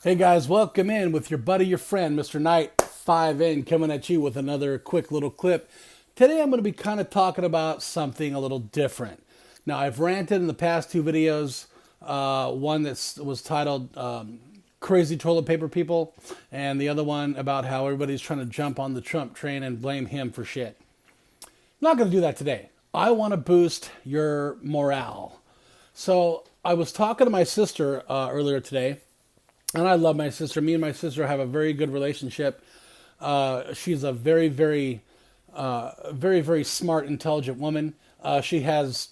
Hey guys, welcome in with your buddy, your friend, Mr. Knight 5N, coming at you with another quick little clip. Today I'm going to be kind of talking about something a little different. Now, I've ranted in the past two videos, one that was titled Crazy Toilet Paper People, and the other one about how everybody's trying to jump on the Trump train and blame him for shit. I'm not going to do that today. I want to boost your morale. So, I was talking to my sister earlier today, and I love my sister. Me and my sister have a very good relationship. She's a very smart, intelligent woman. She has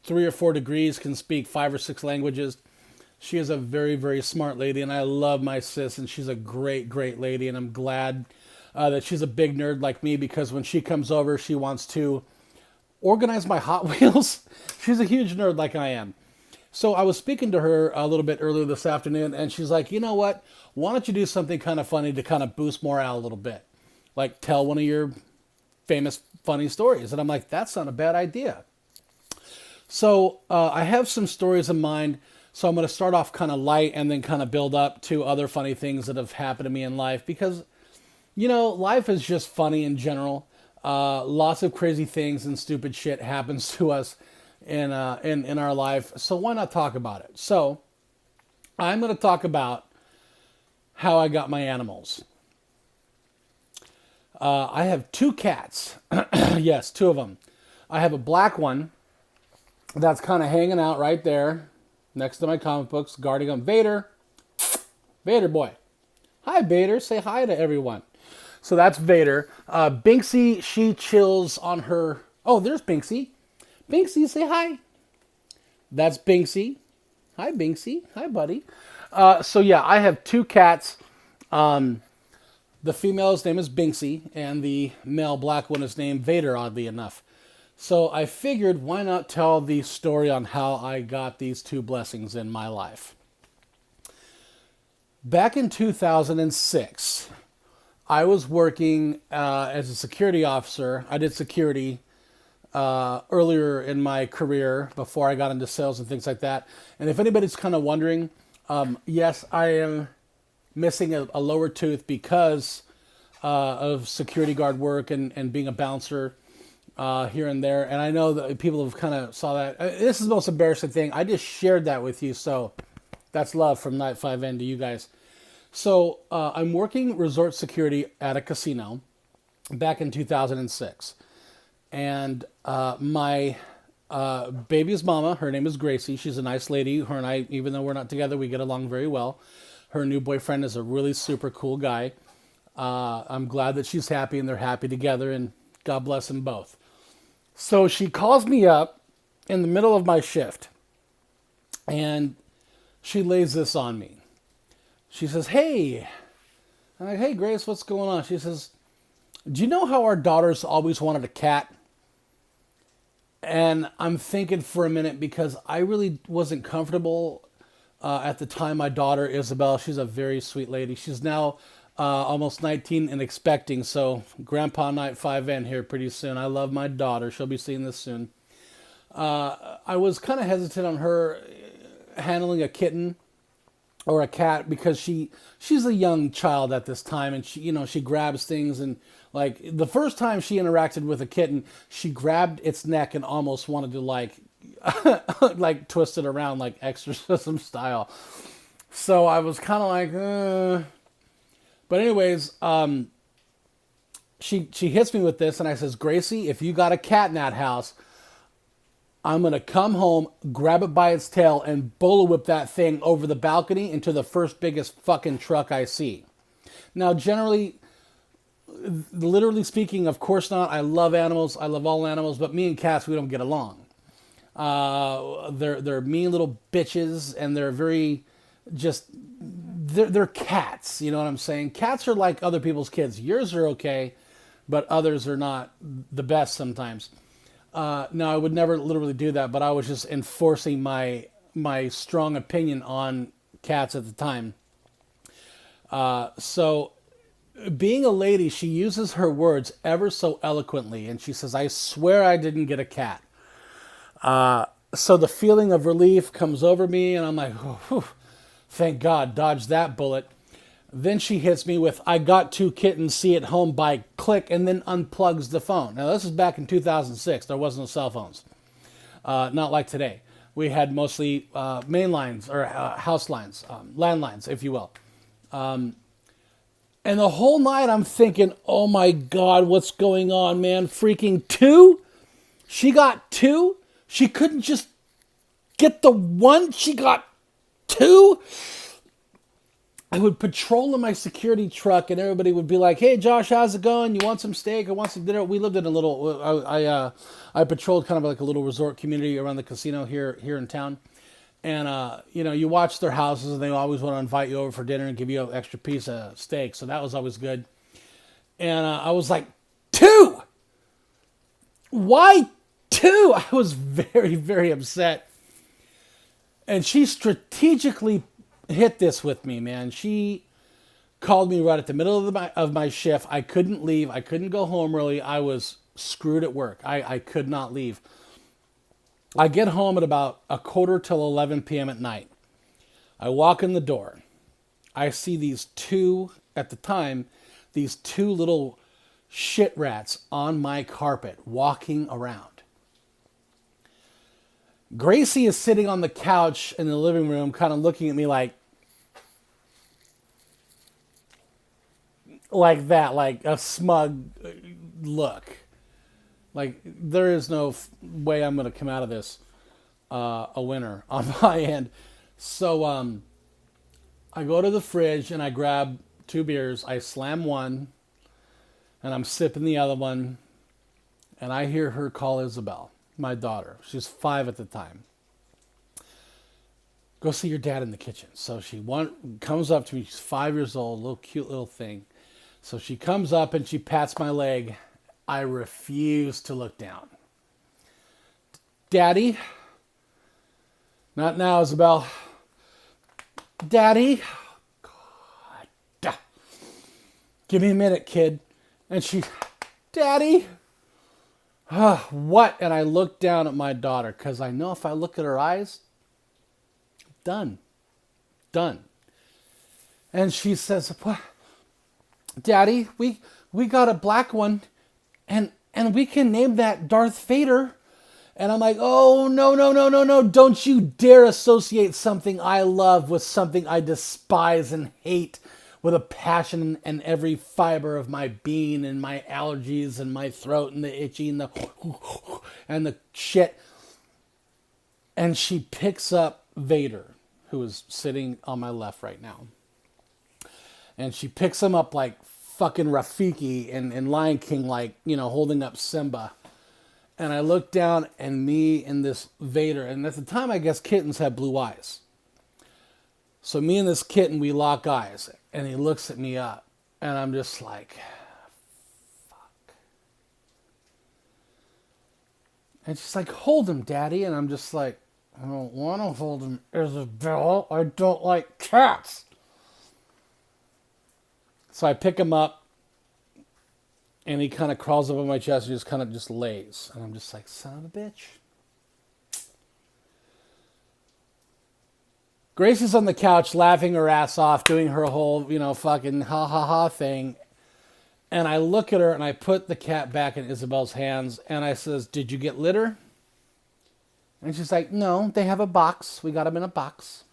3 or 4 degrees, can speak 5 or 6 languages. She is a very smart lady, and I love my sis, and she's a great lady, and I'm glad that she's a big nerd like me because when she comes over, she wants to organize my Hot Wheels. She's a huge nerd like I am. So I was speaking to her a little bit earlier this afternoon, and she's like, you know what? Why don't you do something kind of funny to kind of boost morale a little bit? Like tell one of your famous funny stories. And I'm like, that's not a bad idea. So I have some stories in mind. So I'm going to start off kind of light and then kind of build up to other funny things that have happened to me in life because, life is just funny in general. Lots of crazy things and stupid shit happens to us in our life. So why not talk about it? So I'm going to talk about how I got my animals. I have 2 cats. Yes, 2 of them. I have a black one that's kind of hanging out right there next to my comic books, guarding them. Vader. Vader boy. Hi, Vader. Say hi to everyone. So that's Vader. Binksy, she chills on her... Oh, there's Binksy. Binksy, say hi. That's Binksy. Hi, Binksy. Hi, buddy. So yeah, I have 2 cats. The female's name is Binksy, and the male black one is named Vader, oddly enough. So I figured, why not tell the story on how I got these 2 blessings in my life. Back in 2006, I was working as a security officer. I did security earlier in my career before I got into sales and things like that. And if anybody's kind of wondering, yes, I am missing a lower tooth because of security guard work and being a bouncer here and there. And I know that people have kind of saw that. This is the most embarrassing thing. I just shared that with you, so that's love from Night 5N to you guys. So I'm working resort security at a casino back in 2006. And my baby's mama, her name is Gracie. She's a nice lady. Her and I, even though we're not together, we get along very well. Her new boyfriend is a really super cool guy. I'm glad that she's happy and they're happy together, and God bless them both. So she calls me up in the middle of my shift, and she lays this on me. She says, hey. I'm like, hey, Grace, what's going on? She says, do you know how our daughters always wanted a cat? And I'm thinking for a minute because I really wasn't comfortable at the time. My daughter, Isabel, she's a very sweet lady. She's now almost 19 and expecting. So Grandpa Night 5N here pretty soon. I love my daughter. She'll be seeing this soon. I was kind of hesitant on her handling a kitten or a cat because she's a young child at this time, and she grabs things, and like the first time she interacted with a kitten, she grabbed its neck and almost wanted to like like twist it around like exorcism style. So I was kind of like but anyways, she hits me with this, and I says, Gracie, if you got a cat in that house, I'm going to come home, grab it by its tail, and bullet whip that thing over the balcony into the first biggest fucking truck I see. Now, generally, literally speaking, of course not. I love animals. I love all animals, but me and cats, we don't get along. They're mean little bitches, and they're very just... They're cats, you know what I'm saying? Cats are like other people's kids. Yours are okay, but others are not the best sometimes. No, I would never literally do that, but I was just enforcing my strong opinion on cats at the time. So being a lady, she uses her words ever so eloquently, and she says, I swear I didn't get a cat. So the feeling of relief comes over me, and I'm like, oh, Thank God, dodged that bullet. Then she hits me with, I got two kittens, see at home by click, and then unplugs the phone. Now, this is back in 2006. There wasn't no cell phones. Not like today. We had mostly main lines or house lines, landlines, if you will. And the whole night I'm thinking, oh my God, what's going on, man? Freaking two? She got two? She couldn't just get the one? She got two? I would patrol in my security truck, and everybody would be like, "Hey, Josh, how's it going? You want some steak or want some dinner?" We lived in a little. I patrolled kind of like a little resort community around the casino here in town, and you watch their houses, and they always want to invite you over for dinner and give you an extra piece of steak. So that was always good. And I was like, two. Why two? I was very, very upset. And she strategically hit this with me, man. She called me right at the middle of my shift. I couldn't leave. I couldn't go home early. I was screwed at work. I could not leave. I get home at about a quarter till 11 p.m. at night. I walk in the door. I see these two little shit rats on my carpet walking around. Gracie is sitting on the couch in the living room, kind of looking at me like that, like a smug look. Like, there is no way I'm going to come out of this a winner on my end. So I go to the fridge and I grab two beers. I slam one and I'm sipping the other one. And I hear her call Isabel, my daughter. She's 5 at the time. Go see your dad in the kitchen. So she comes up to me. She's 5 years old, little cute little thing. So she comes up and she pats my leg. I refuse to look down. Daddy? Not now, Isabel. Daddy? God. Give me a minute, kid. And she, Daddy? What? And I look down at my daughter because I know if I look at her eyes, done. And she says, what? Daddy, we got a black one and we can name that Darth Vader. And I'm like, oh, no. Don't you dare associate something I love with something I despise and hate with a passion and every fiber of my being and my allergies and my throat and the itchy and the shit. And she picks up Vader, who is sitting on my left right now. And she picks him up like fucking Rafiki in Lion King, like, holding up Simba. And I look down and me and this Vader, and at the time I guess kittens had blue eyes. So me and this kitten, we lock eyes, and he looks at me up, and I'm just like, fuck. And she's like, hold him, Daddy. And I'm just like, I don't want to hold him, Isabel. I don't like cats. So I pick him up, and he kind of crawls up on my chest and just kind of just lays. And I'm just like, son of a bitch. Gracie's on the couch laughing her ass off, doing her whole, fucking ha ha ha thing. And I look at her and I put the cat back in Isabel's hands and I says, did you get litter? And she's like, no, they have a box. We got them in a box.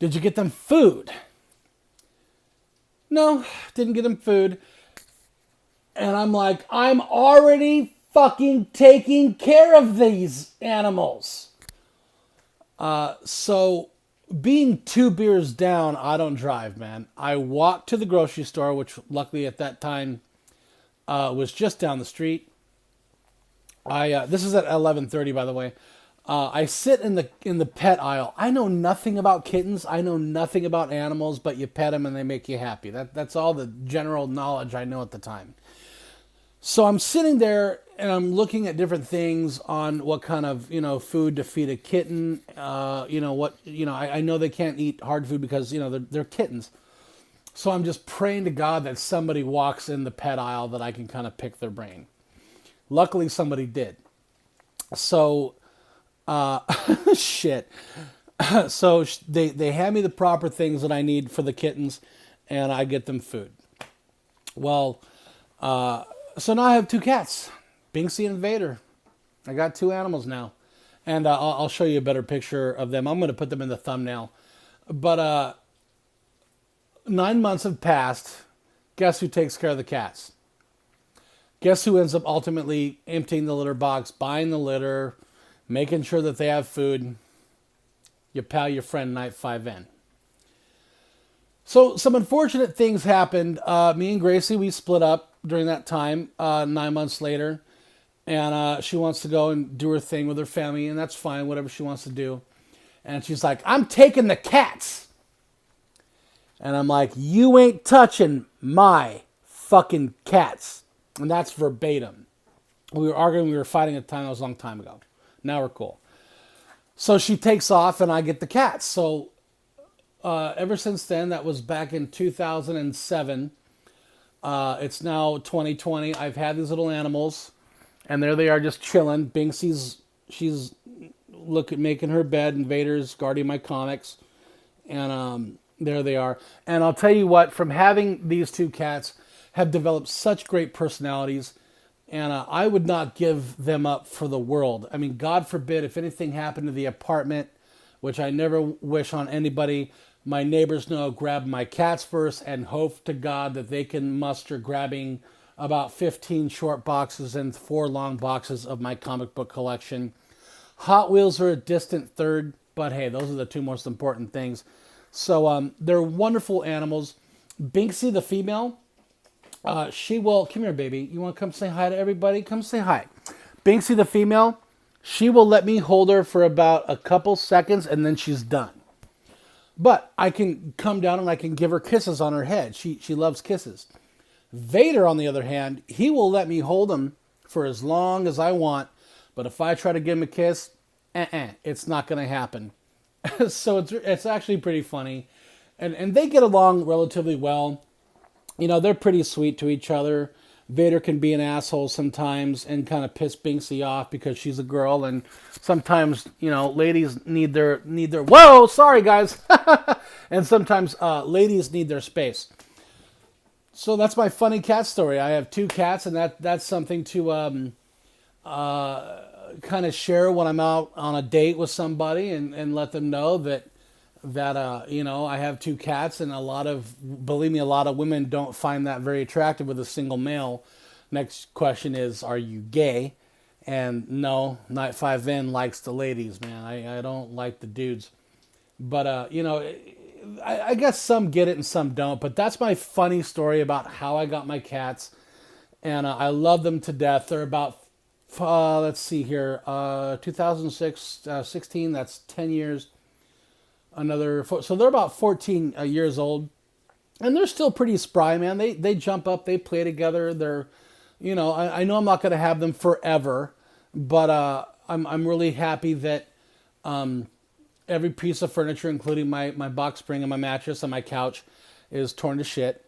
Did you get them food? No, didn't get them food. And I'm like, I'm already fucking taking care of these animals. So being 2 beers down, I don't drive, man. I walk to the grocery store, which luckily at that time was just down the street. This is at 11:30, by the way. I sit in the pet aisle. I know nothing about kittens. I know nothing about animals, but you pet them and they make you happy. That's all the general knowledge I know at the time. So I'm sitting there and I'm looking at different things on what kind of, food to feed a kitten. I know they can't eat hard food because, they're kittens. So I'm just praying to God that somebody walks in the pet aisle that I can kind of pick their brain. Luckily, somebody did. So, shit. So they hand me the proper things that I need for the kittens, and I get them food. Well, so now I have two cats, Binksy and Vader. I got two animals now, and I'll show you a better picture of them. I'm going to put them in the thumbnail. But 9 months have passed. Guess who takes care of the cats? Guess who ends up ultimately emptying the litter box, buying the litter, making sure that they have food? Your pal, your friend, Night 5N. So some unfortunate things happened. Me and Gracie, we split up during that time, 9 months later. And she wants to go and do her thing with her family, and that's fine, whatever she wants to do. And she's like, I'm taking the cats. And I'm like, you ain't touching my fucking cats. And that's verbatim. We were arguing, we were fighting at the time, that was a long time ago. Now we're cool. So she takes off and I get the cats. So ever since then, that was back in 2007. It's now 2020. I've had these little animals, and there they are just chilling. She's making her bed, and Vader's guarding my comics. And there they are. And I'll tell you what, from having these two cats, have developed such great personalities. And I would not give them up for the world. I mean, God forbid if anything happened to the apartment, which I never wish on anybody. My neighbors know, grab my cats first and hope to God that they can muster grabbing about 15 short boxes and 4 long boxes of my comic book collection. Hot Wheels are a distant third, but hey, those are the two most important things. So they're wonderful animals. Binksy, the female, she will, come here, baby. You want to come say hi to everybody? Come say hi. Binksy, the female, she will let me hold her for about a couple seconds and then she's done. But I can come down and I can give her kisses on her head. She loves kisses. Vader, on the other hand, he will let me hold him for as long as I want. But if I try to give him a kiss, it's not going to happen. So it's actually pretty funny. And they get along relatively well. You know, they're pretty sweet to each other. Vader can be an asshole sometimes and kind of piss Binksy off because she's a girl, and sometimes, you know, ladies need their whoa, sorry guys. And sometimes ladies need their space. So that's my funny cat story. I have two cats, and that's something to kind of share when I'm out on a date with somebody and let them know that you know, I have two cats, and believe me, a lot of women don't find that very attractive with a single male. Next question is, are you gay? And no, Night 5N likes the ladies, man. I don't like the dudes. But, you know, I guess some get it and some don't. But that's my funny story about how I got my cats. And I love them to death. They're about, let's see here, 2016, that's 10 years. So they're about 14 years old, and they're still pretty spry, man. They jump up, they play together. They're, you know, I know I'm not going to have them forever, but I'm really happy that every piece of furniture, including my box spring and my mattress and my couch, is torn to shit.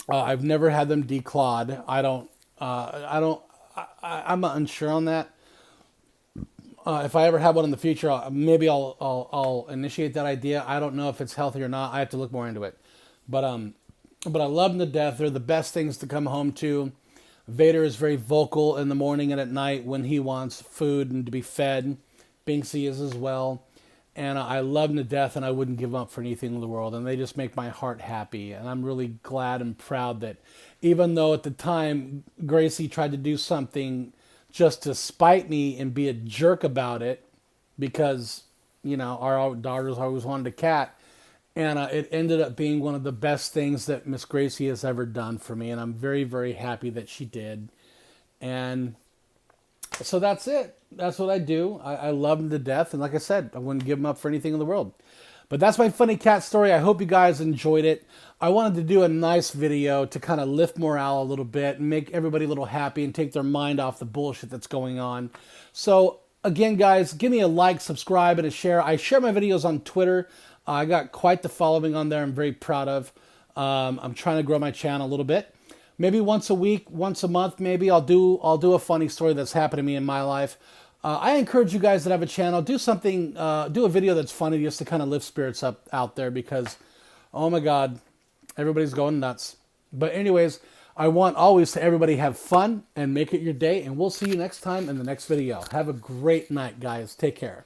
I've never had them declawed. I'm unsure on that. If I ever have one in the future, maybe I'll initiate that idea. I don't know if it's healthy or not. I have to look more into it. But I love them to death. They're the best things to come home to. Vader is very vocal in the morning and at night when he wants food and to be fed. Binksy is as well. And I love them to death, and I wouldn't give up for anything in the world. And they just make my heart happy. And I'm really glad and proud that even though at the time Gracie tried to do something just to spite me and be a jerk about it, because, you know, our daughters always wanted a cat, and it ended up being one of the best things that Miss Gracie has ever done for me, and I'm very, very happy that she did. And so that's it. That's what I do. I love them to death, and like I said, I wouldn't give them up for anything in the world. But that's my funny cat story. I hope you guys enjoyed it. I wanted to do a nice video to kind of lift morale a little bit and make everybody a little happy and take their mind off the bullshit that's going on. So again, guys, give me a like, subscribe, and a share. I share my videos on Twitter. I got quite the following on there I'm very proud of. I'm trying to grow my channel a little bit. Maybe once a week, once a month, maybe I'll do a funny story that's happened to me in my life. I encourage you guys that have a channel, do something, do a video that's funny just to kind of lift spirits up out there because, oh my God, everybody's going nuts. But anyways, I want always to everybody have fun and make it your day. And we'll see you next time in the next video. Have a great night, guys. Take care.